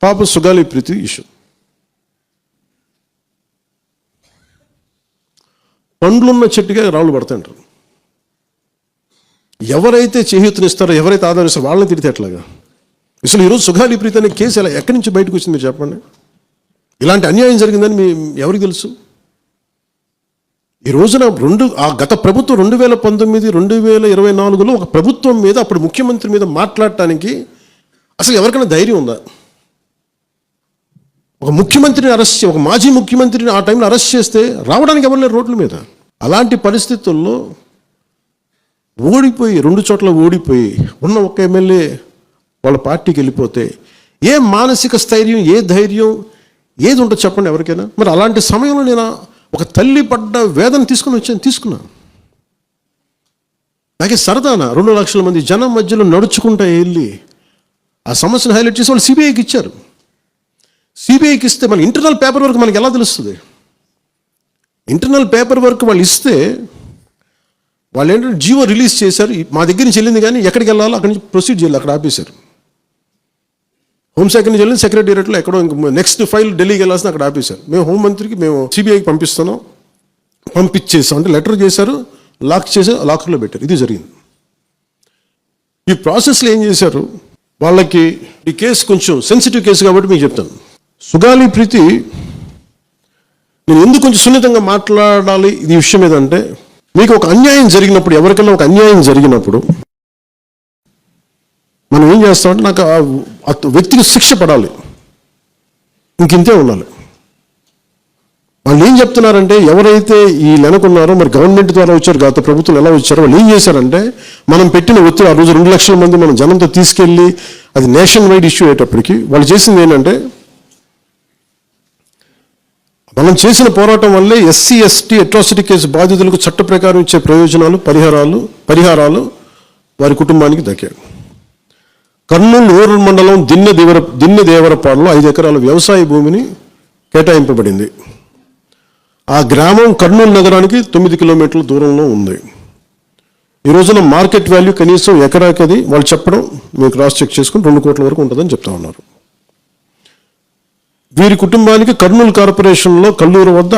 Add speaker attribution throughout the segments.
Speaker 1: పాప సుగాలి ప్రీతి ఇష్యూ. పండ్లున్న చెట్టుగా రాళ్ళు పడతాయంటారు. ఎవరైతే చేయూతనిస్తారో, ఎవరైతే ఆదరిస్తారో వాళ్ళని తిడితే ఎట్లాగా? అసలు ఈరోజు సుగాలి ప్రీతి అనే కేసు ఎలా ఎక్కడి నుంచి బయటకు వచ్చింది మీరు చెప్పండి? ఇలాంటి అన్యాయం జరిగిందని ఎవరికి తెలుసు? ఈ రోజున గత ప్రభుత్వం 2019, 2024లో ఒక ప్రభుత్వం మీద, అప్పుడు ముఖ్యమంత్రి మీద మాట్లాడటానికి అసలు ఎవరికైనా ధైర్యం ఉందా? ఒక ముఖ్యమంత్రిని అరెస్ట్ ఒక మాజీ ముఖ్యమంత్రిని ఆ టైంలో అరెస్ట్ చేస్తే రావడానికి ఎవరు లేరు రోడ్ల మీద. అలాంటి పరిస్థితుల్లో ఓడిపోయి 2 చోట్ల ఓడిపోయి ఉన్న ఒక ఎమ్మెల్యే వాళ్ళ పార్టీకి వెళ్ళిపోతే ఏ మానసిక స్థైర్యం, ఏ ధైర్యం, ఏది ఉంటుంది చెప్పండి ఎవరికైనా? మరి అలాంటి సమయంలో నేను ఒక తల్లి పడ్డ వేదన తీసుకున్నా. నాకే సరదాన 2 లక్షల మంది జనం మధ్యలో నడుచుకుంటా వెళ్ళి ఆ సమస్యను హైలైట్ చేసి వాళ్ళు సిబిఐకి ఇచ్చారు. సిబిఐకి ఇస్తే మన ఇంటర్నల్ పేపర్ వర్క్ మనకి ఎలా తెలుస్తుంది? ఇంటర్నల్ పేపర్ వర్క్ వాళ్ళు ఇస్తే వాళ్ళు ఏంటంటే జీవో రిలీజ్ చేశారు, మా దగ్గర నుంచి వెళ్ళింది కానీ ఎక్కడికి వెళ్ళాలో అక్కడి నుంచి ప్రొసీడ్ చేయాలి, అక్కడ ఆపేశారు. హోంశాఖ నుంచి వెళ్ళింది సెక్రటేరియట్లో ఎక్కడో నెక్స్ట్ ఫైల్ ఢిల్లీకి వెళ్ళాల్సిన అక్కడ ఆపేశారు. మేము హోంమంత్రికి మేము సిబిఐకి పంపించేసాం అంటే లెటర్ చేశారు, లాక్ చేసి లాకర్లో పెట్టారు. ఇది జరిగింది. ఈ ప్రాసెస్లో ఏం చేశారు, వాళ్ళకి ఈ కేసు కొంచెం సెన్సిటివ్ కేసు కాబట్టి మీకు చెప్తాను. సుగాలి ప్రీతి నేను ఎందుకు కొంచెం సున్నితంగా మాట్లాడాలి ఈ విషయం ఏదంటే, మీకు ఒక అన్యాయం జరిగినప్పుడు, ఎవరికైనా ఒక అన్యాయం జరిగినప్పుడు మనం ఏం చేస్తామంటే నాకు ఆ వ్యక్తికి శిక్ష పడాలి, ఇంకింతే ఉండాలి. వాళ్ళు ఏం చెప్తున్నారంటే, ఎవరైతే ఈ వెనకున్నారో మరి గవర్నమెంట్ ద్వారా వచ్చారు, గత ప్రభుత్వం ఎలా వచ్చారో వాళ్ళు ఏం చేశారంటే, మనం పెట్టిన ఒత్తిడి ఆ రోజు 2 లక్షల మంది మనం జనంతో తీసుకెళ్ళి అది నేషన్ వైడ్ ఇష్యూ అయ్యేటప్పటికి వాళ్ళు చేసింది ఏంటంటే, మనం చేసిన పోరాటం వల్లే ఎస్సీ ఎస్టీ అట్రాసిటీ కేసు బాధితులకు చట్ట ప్రకారం ఇచ్చే ప్రయోజనాలు, పరిహారాలు వారి కుటుంబానికి దక్కాయి. కర్నూలు రూరల్ మండలం దిన్నెదేవరపాడులో 5 ఎకరాల వ్యవసాయ భూమిని కేటాయింపబడింది. ఆ గ్రామం కర్నూలు నగరానికి 9 కిలోమీటర్ల దూరంలో ఉంది. ఈ రోజున మార్కెట్ వాల్యూ కనీసం ఎకరాకది వాళ్ళు చెప్పడం మేము క్రాస్ చెక్ చేసుకుని 2 కోట్ల వరకు ఉంటుందని చెప్తా ఉన్నారు. వీరి కుటుంబానికి కర్నూలు కార్పొరేషన్లో కల్లూరు వద్ద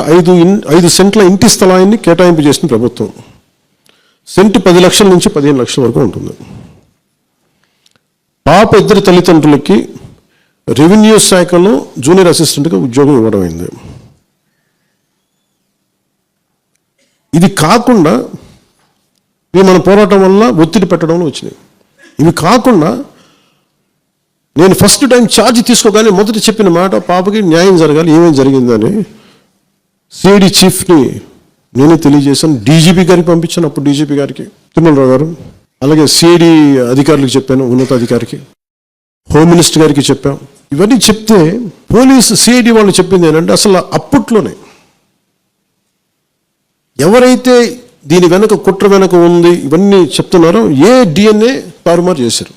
Speaker 1: 5 సెంట్ల ఇంటి స్థలాన్ని కేటాయింపు చేసిన ప్రభుత్వం. సెంటు 10 లక్షల నుంచి 15 లక్షల వరకు ఉంటుంది. పాప ఇద్దరు తల్లిదండ్రులకి రెవెన్యూ శాఖలో జూనియర్ అసిస్టెంట్గా ఉద్యోగం ఇవ్వడం అయింది. ఇది కాకుండా ఇవి మన పోరాటం వల్ల ఒత్తిడి పెట్టడంలో వచ్చినాయి. ఇవి కాకుండా నేను ఫస్ట్ టైం ఛార్జ్ తీసుకోగానే మొదట చెప్పిన మాట, పాపకి న్యాయం జరగాలి, ఏమేమి జరిగిందని సిఐడి చీఫ్ని నేనే తెలియజేశాను. డీజీపీ గారికి పంపించాను, అప్పుడు డీజీపీ గారికి తిమ్మలరావు గారు, అలాగే సిఐడి అధికారులకు చెప్పాను, ఉన్నతాధికారికి, హోమ్ మినిస్టర్ గారికి చెప్పాం. ఇవన్నీ చెప్తే పోలీసు సిఐడి వాళ్ళు చెప్పింది ఏంటంటే, అసలు అప్పట్లోనే ఎవరైతే దీని వెనక కుట్ర వెనక ఉంది ఇవన్నీ చెప్తున్నారో ఏ డిఎన్ఏ తారుమారు చేశారు.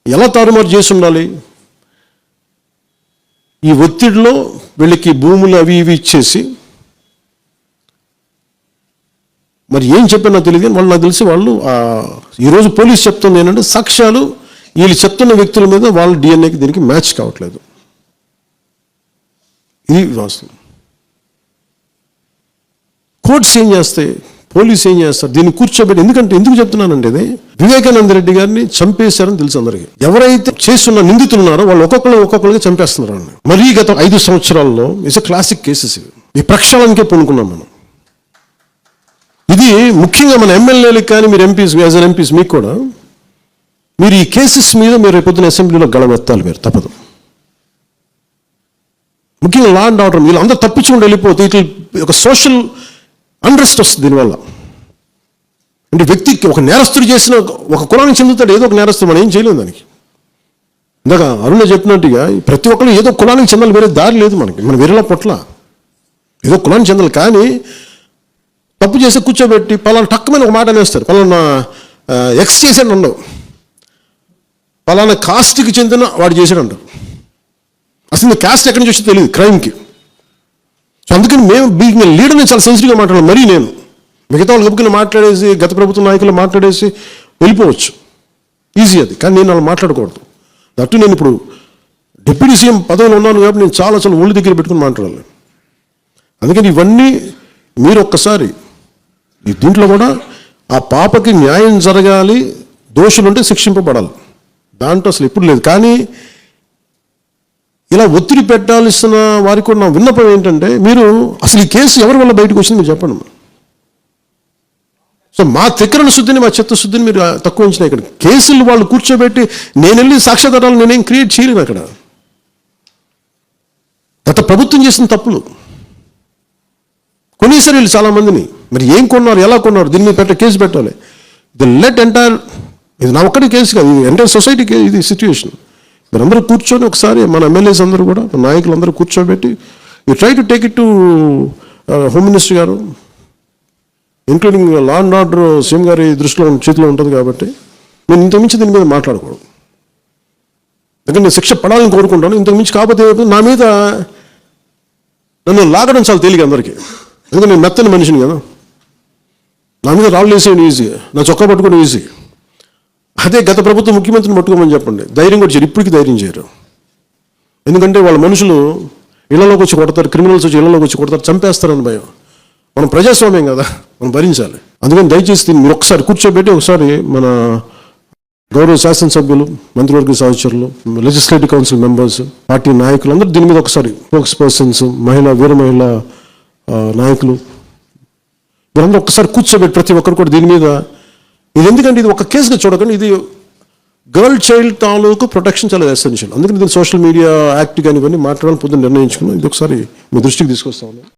Speaker 1: ఎలా తారుమారు చేసి ఉండాలి? ఈ ఒత్తిడిలో వీళ్ళకి భూములు అవి ఇవి ఇచ్చేసి, మరి ఏం చెప్పారు నాకు తెలియదు, వాళ్ళు నాకు తెలిసి వాళ్ళు ఈరోజు పోలీసు చెప్తుంది ఏంటంటే, సాక్ష్యాలు వీళ్ళు చెప్తున్న వ్యక్తుల మీద వాళ్ళ డిఎన్ఏకి దీనికి మ్యాచ్ కావట్లేదు. ఇది వాస్తవం. కోర్ట్స్ ఏం చేస్తాయి, పోలీసు ఏం చేస్తారు, దీన్ని కూర్చోబెట్టి. ఎందుకు చెప్తున్నానంటే, ఇది వివేకానంద రెడ్డి గారిని చంపేశారని తెలుసు అందరికీ. ఎవరైతే చేస్తున్న నిందితులు ఉన్నారో వాళ్ళు ఒక్కొక్కరికి చంపేస్తున్నారు. మరీ గత 5 సంవత్సరాల్లో ఇట్స్ క్లాసిక్ కేసెస్ ఇవి. ఈ ప్రక్షాళనకే పూనుకున్నాం మనం. ఇది ముఖ్యంగా మన ఎమ్మెల్యేలకు కానీ, మీరు ఎంపీస్, యాజ్ అన్ ఎంపీస్ మీకు కూడా, మీరు ఈ కేసెస్ మీద మీరు రేపొద్దున అసెంబ్లీలో గళమెత్తాలి, మీరు తప్పదు. ముఖ్యంగా లా అండ్ ఆర్డర్ వీళ్ళు అందరూ తప్పించుకుంటూ వెళ్ళిపోతే ఇట్లా ఒక సోషల్ అండర్స్ట్ వస్తుంది దీనివల్ల. అంటే వ్యక్తికి ఒక నేరస్తుడు చేసిన ఒక కులానికి చెందుతాడు, ఏదో ఒక నేరస్తుడు, మనం ఏం చేయలేము దానికి. ఇందాక అరుణ చెప్పినట్టుగా ప్రతి ఒక్కరు ఏదో కులానికి చెందాలి, వేరే దారి లేదు మనకి. మనం వేరేలా పొట్ల ఏదో కులానికి చెందాలి. కానీ తప్పు చేసి కూర్చోబెట్టి పలానా టక్కుమైన ఒక మాట అనేస్తారు, పలానా ఎక్స్ చేసాడు ఉండవు, పలానా కాస్ట్కి చెందిన వాడు చేసాడు అంటారు. అసలు కాస్ట్ ఎక్కడి నుంచి వచ్చి తెలియదు క్రైమ్కి. సో అందుకని మేము బీయింగ్ లీడర్ని చాలా సెన్సిటివ్గా మాట్లాడాలి. మరీ నేను మిగతా వాళ్ళు గబుకుని మాట్లాడేసి, గత ప్రభుత్వ నాయకులు మాట్లాడేసి వెళ్ళిపోవచ్చు, ఈజీ అది. కానీ నేను అలా మాట్లాడకూడదు. దట్టు నేను ఇప్పుడు డిప్యూటీ సీఎం పదవిలో ఉన్నాను కాబట్టి నేను చాలా ఒళ్ళు దగ్గర పెట్టుకుని మాట్లాడాలి. అందుకని ఇవన్నీ మీరు ఒక్కసారి ఈ దీంట్లో కూడా ఆ పాపకి న్యాయం జరగాలి, దోషులు ఉంటే శిక్షింపబడాలి, దాంట్లో అసలు ఎప్పుడు లేదు. కానీ ఇలా ఒత్తిడి పెట్టాల్సిన వారికి కూడా నా విన్నపం ఏంటంటే, మీరు అసలు ఈ కేసు ఎవరి వల్ల బయటకు వచ్చింది మీరు చెప్పండి. సో మా త్రికరణ శుద్ధిని, మా చిత్తశుద్ధిని మీరు తక్కువ ఉంచిన. ఇక్కడ కేసులు వాళ్ళు కూర్చోబెట్టి నేను వెళ్ళి సాక్ష్యాధారాలు నేనేం క్రియేట్ చేయలేను. అక్కడ గత ప్రభుత్వం చేసిన తప్పులు కొనేసారు వీళ్ళు చాలామందిని. మరి ఏం కొన్నారు, ఎలా కొన్నారు, దీని మీద కేసు పెట్టాలి. ది లెట్ ఎంటైర్, ఇది నా ఒక్కడి కేసు కాదు, ఇది ఎంటైర్ సొసైటీకి ఇది సిచ్యువేషన్. మీరందరూ కూర్చొని ఒకసారి మన ఎమ్మెల్యేస్ అందరూ కూడా, మన నాయకులందరూ కూర్చోబెట్టి you try to take it to home minister గారు, including law and order CM గారి దృష్టిలో చేతిలో ఉంటుంది. కాబట్టి నేను ఇంతకుమించి దీని మీద మాట్లాడకూడదు. ఎందుకంటే నేను శిక్ష పడాలని కోరుకుంటాను. ఇంతకుమించి కాకపోతే నా మీద నన్ను లాగడం చాలా తేలిక అందరికీ. ఎందుకంటే నేను మెత్తని మనిషిని కదా, నా మీద రాళ్ళు వేసేయండి ఈజీగా, నా చొక్కా పట్టుకోవడం ఈజీ. అదే గత ప్రభుత్వం ముఖ్యమంత్రిని పట్టుకోమని చెప్పండి, ధైర్యం కూడా చేయరు. ఇప్పటికీ ధైర్యం చేయరు. ఎందుకంటే వాళ్ళ మనుషులు ఇళ్లలోకి వచ్చి కొడతారు, క్రిమినల్స్ వచ్చి ఇళ్లలోకి వచ్చి కొడతారు, చంపేస్తారని భయం. మనం ప్రజాస్వామ్యం కదా, మనం భరించాలి. అందుకని దయచేసి మీరు ఒకసారి కూర్చోబెట్టి ఒకసారి మన గౌరవ శాసనసభ్యులు, మంత్రివర్గ సహచరులు, లెజిస్లేటివ్ కౌన్సిల్ మెంబర్స్, పార్టీ నాయకులు అందరూ దీని మీద ఒకసారి, స్పోక్స్ పర్సన్స్, వీర మహిళా నాయకులు, వీరందరూ ఒక్కసారి కూర్చోబెట్టి ప్రతి ఒక్కరు కూడా దీని మీద, ఇది ఎందుకంటే ఇది ఒక కేసుగా చూడకండి, ఇది గర్ల్ చైల్డ్ తాలూకు ప్రొటెక్షన్ చాలా ఎసెన్షియల్. అందుకని దీన్ని సోషల్ మీడియా యాక్ట్ కానీ ఇవన్నీ మాట్లాడాలని పొద్దున్న నిర్ణయించుకున్నాం. ఇది ఒకసారి మీ దృష్టికి తీసుకొస్తా ఉన్నాను.